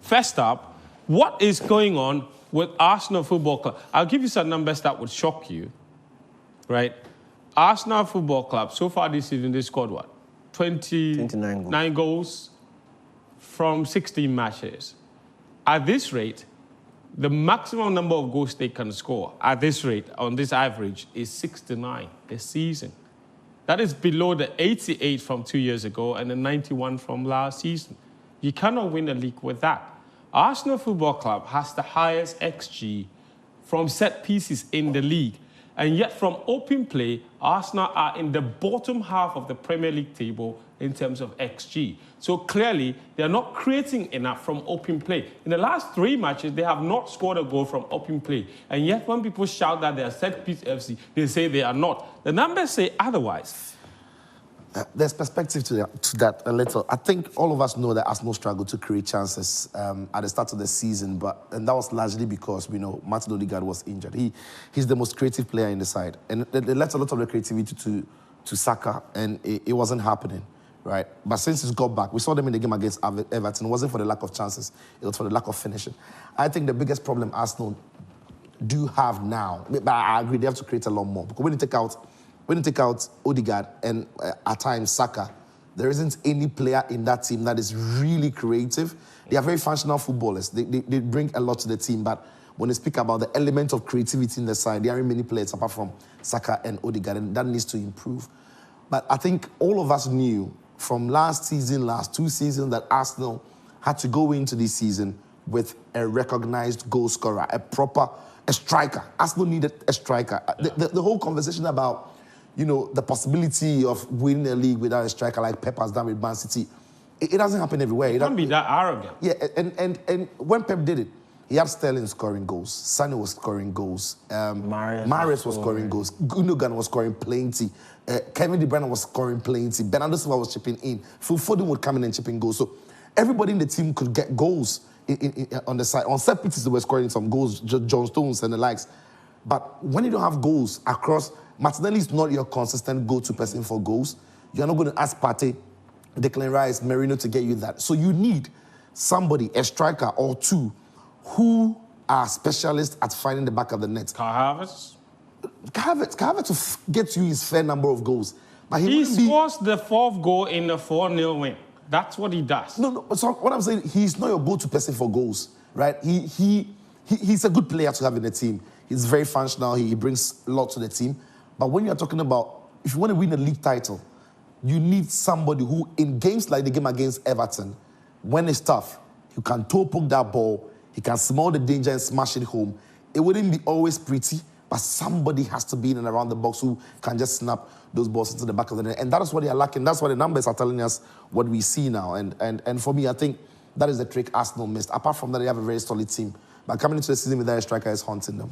First up, what is going on with Arsenal Football Club? I'll give you some numbers that would shock you, right? Arsenal Football Club, so far this season, they scored what? 29 goals from 16 matches. At this rate, the maximum number of goals they can score at this rate, on this average, is 69 a season. That is below the 88 from 2 years ago and the 91 from last season. You cannot win a league with that. Arsenal Football Club has the highest XG from set pieces in the league. And yet from open play, Arsenal are in the bottom half of the Premier League table in terms of XG. So clearly, they're not creating enough from open play. In the last 3 matches, they have not scored a goal from open play. And yet when people shout that they are set-piece FC, they say they are not. The numbers say otherwise. There's perspective to that a little. I think all of us know that Arsenal struggled to create chances at the start of the season, and that was largely because we know Martin Odegaard was injured. He's the most creative player in the side, and they left a lot of the creativity to Saka, and it wasn't happening, right? But since he's got back, we saw them in the game against Everton. It wasn't for the lack of chances; it was for the lack of finishing. I think the biggest problem Arsenal do have now, but I agree they have to create a lot more, because when you take out Odegaard and at times Saka, there isn't any player in that team that is really creative. They are very functional footballers. They bring a lot to the team, but when they speak about the element of creativity in the side, there aren't many players apart from Saka and Odegaard, and that needs to improve. But I think all of us knew from last 2 seasons, that Arsenal had to go into this season with a recognized goal scorer, a striker. Arsenal needed a striker. The whole conversation about the possibility of winning a league without a striker like Pep has done with Man City, it doesn't happen everywhere. It can't be that arrogant. Yeah, and when Pep did it, he had Sterling scoring goals, Sané was scoring goals, Mahrez was scoring goals, Gundogan was scoring plenty, Kevin De Bruyne was scoring plenty, Bernardo Silva was chipping in, Phil Foden would come in and chip in goals. So everybody in the team could get goals on the side. On set pieces, they were scoring some goals, John Stones and the likes. But when you don't have goals across, Martinelli is not your consistent go-to person for goals. You're not going to ask Partey, Declan Rice, Merino to get you that. So you need somebody, a striker or two, who are specialists at finding the back of the net. Kai Havertz will get you his fair number of goals. But he scores the 4th goal in a 4-0 win. That's what he does. No. So what I'm saying, he's not your go-to person for goals, right? He's a good player to have in the team. He's very functional. He brings a lot to the team. But when you're talking about, if you want to win a league title, you need somebody who, in games like the game against Everton, when it's tough, you can toe poke that ball, he can smell the danger and smash it home. It wouldn't be always pretty, but somebody has to be in and around the box who can just snap those balls into the back of the net. And that is what they are lacking. That's why the numbers are telling us what we see now. And for me, I think that is the trick Arsenal missed. Apart from that, they have a very solid team. But coming into the season without a striker is haunting them.